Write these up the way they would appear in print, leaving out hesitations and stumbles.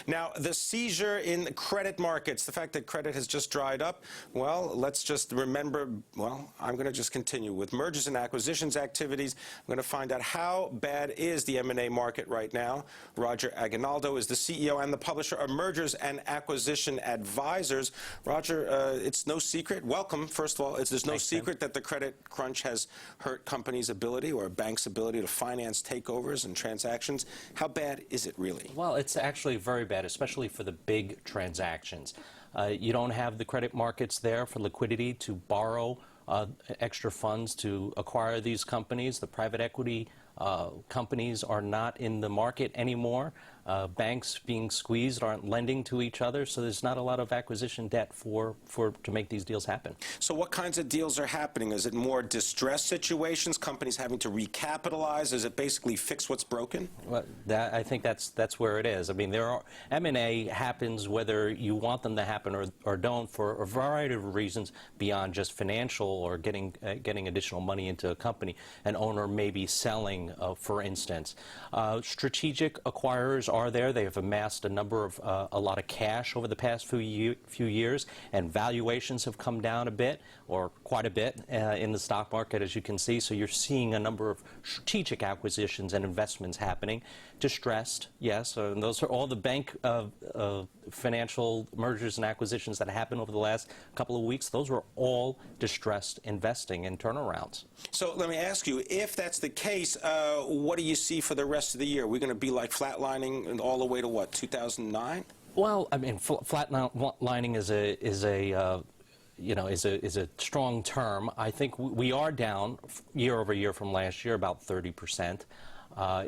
Now, the seizure in the credit markets, the fact that credit has just dried up, well, let's just remember, well, I'm going to just continue with mergers and acquisitions activities. I'm going to find out how bad is the M&A market right now. Roger Aguinaldo is the CEO and the publisher of Mergers and Acquisition Advisors. Roger, it's no secret. Welcome. First of all, there's no secret that the credit crunch has hurt companies' ability or banks' ability to finance takeovers and transactions. How bad is it really? Well, it's actually very bad, especially for the big transactions. You don't have the credit markets there for liquidity to borrow extra funds to acquire these companies. The private equity companies are not in the market anymore. Banks being squeezed aren't lending to each other, so there's not a lot of acquisition debt to make these deals happen. So what kinds of deals are happening? Is it more distressed situations, companies having to recapitalize? Is it basically fix what's broken? Well, I think that's where it is. I mean, M&A happens whether you want them to happen or don't for a variety of reasons beyond just financial or getting additional money into a company. An owner may be selling, for instance. Strategic acquirers are there. They have amassed a lot of cash over the past few years, and valuations have come down a bit, or quite a bit, in the stock market, as you can see. So you're seeing a number of strategic acquisitions and investments happening. Distressed, yes, and those are all the bank financial mergers and acquisitions that happened over the last couple of weeks. Those were all distressed investing and turnarounds. So let me ask you, if that's the case, what do you see for the rest of the year? We're going to be like flatlining all the way to what, 2009? Well, I mean, flatlining is a strong term. I think we are down year over year from last year about 30%.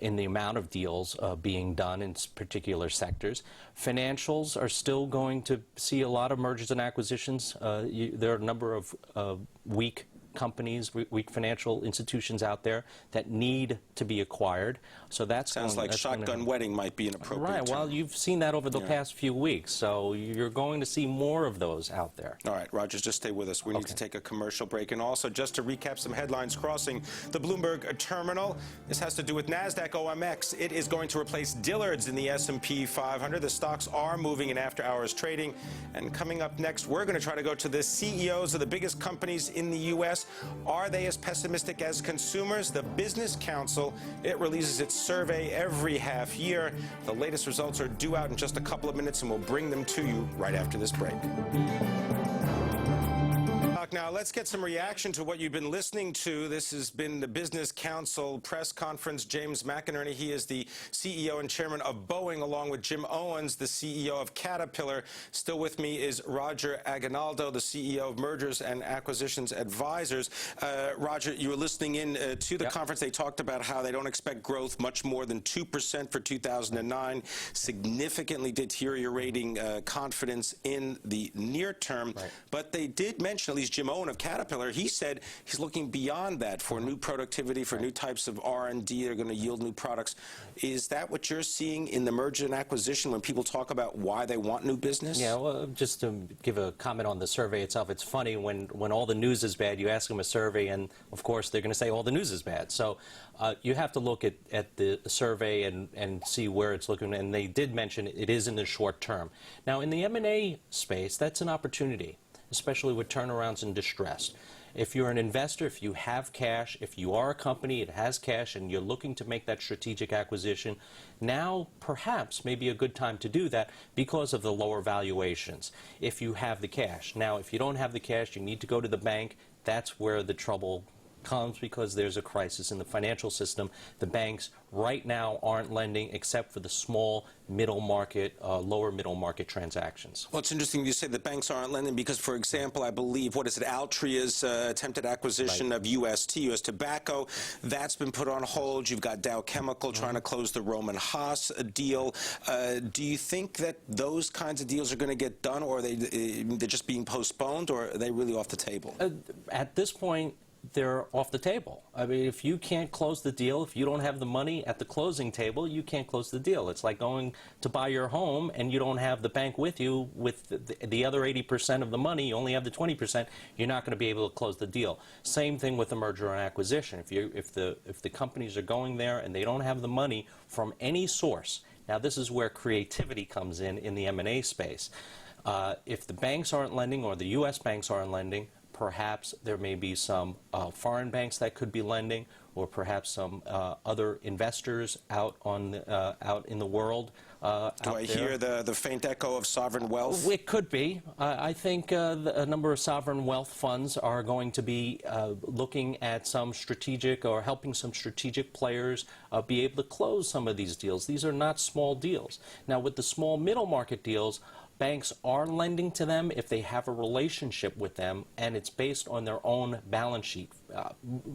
In the amount of deals being done in particular sectors. Financials are still going to see a lot of mergers and acquisitions. There are a number of weak companies, weak financial institutions out there that need to be acquired. So that sounds like shotgun wedding might be an appropriate term. Well, you've seen that over the past few weeks, so you're going to see more of those out there. All right, Rogers, just stay with us. We need to take a commercial break. And also, just to recap some headlines crossing the Bloomberg terminal, this has to do with NASDAQ OMX. It is going to replace Dillard's in the S&P 500. The stocks are moving in after-hours trading. And coming up next, we're going to try to go to the CEOs of the biggest companies in the U.S. Are they as pessimistic as consumers? The Business Council, it releases its survey every half year. The latest results are due out in just a couple of minutes, and we'll bring them to you right after this break. Now, let's get some reaction to what you've been listening to. This has been the Business Council press conference. James McInerney, he is the CEO and chairman of Boeing, along with Jim Owens, the CEO of Caterpillar. Still with me is Roger Aguinaldo, the CEO of Mergers and Acquisitions Advisors. Roger, you were listening in to the conference. They talked about how they don't expect growth much more than 2% for 2009, significantly deteriorating confidence in the near term. Right. But they did mention, at least Jim Owen of Caterpillar, he said he's looking beyond that for new productivity, for new types of R&D that are going to yield new products. Is that what you're seeing in the merger and acquisition when people talk about why they want new business? Yeah, well, just to give a comment on the survey itself, it's funny when all the news is bad, you ask them a survey, and of course they're going to say all the news is bad. So you have to look at the survey and see where it's looking, and they did mention it is in the short term. Now, in the M&A space, that's an opportunity, especially with turnarounds and distress. If you're an investor, if you have cash, if you are a company, it has cash, and you're looking to make that strategic acquisition, now perhaps may be a good time to do that because of the lower valuations, if you have the cash. Now, if you don't have the cash, you need to go to the bank. That's where the trouble comes, because there's a crisis in the financial system. The banks right now aren't lending except for the small middle market, lower middle market transactions. Well, it's interesting you say the banks aren't lending because, for example, I believe, what is it, Altria's attempted acquisition of US Tobacco, that's been put on hold. You've got Dow Chemical trying to close the Roman Haas deal. Do you think that those kinds of deals are going to get done, or are they're just being postponed, or are they really off the table? At this point, they're off the table. I mean, if you can't close the deal, if you don't have the money at the closing table, you can't close the deal. It's like going to buy your home and you don't have the bank with you with the other 80% of the money, you only have the 20%, you're not going to be able to close the deal. Same thing with the merger and acquisition. If the companies are going there and they don't have the money from any source, Now, this is where creativity comes in the M&A space. If the banks aren't lending or the U.S. banks aren't lending, perhaps there may be some foreign banks that could be lending, or perhaps some other investors out in the world. Do I hear the faint echo of sovereign wealth? It could be. I think a number of sovereign wealth funds are going to be looking at some strategic or helping some strategic players be able to close some of these deals. These are not small deals. Now, with the small middle market deals, banks are lending to them if they have a relationship with them, and it's based on their own balance sheet,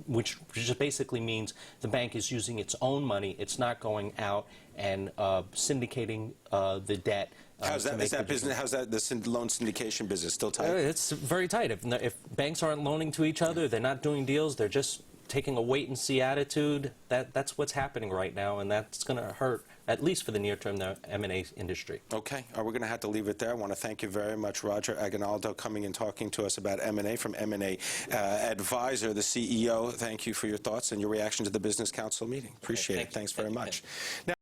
which just basically means the bank is using its own money. It's not going out and syndicating the debt. How's that business? How's that the loan syndication business still tight? It's very tight. If banks aren't loaning to each other, they're not doing deals. They're just taking a wait-and-see attitude. That's what's happening right now, and that's going to hurt, at least for the near term, the M&A industry. Okay. We're going to have to leave it there. I want to thank you very much, Roger Aguinaldo, coming and talking to us about M&A from M&A Advisor, the CEO. Thank you for your thoughts and your reaction to the Business Council meeting. Appreciate it. Thanks very much. Now,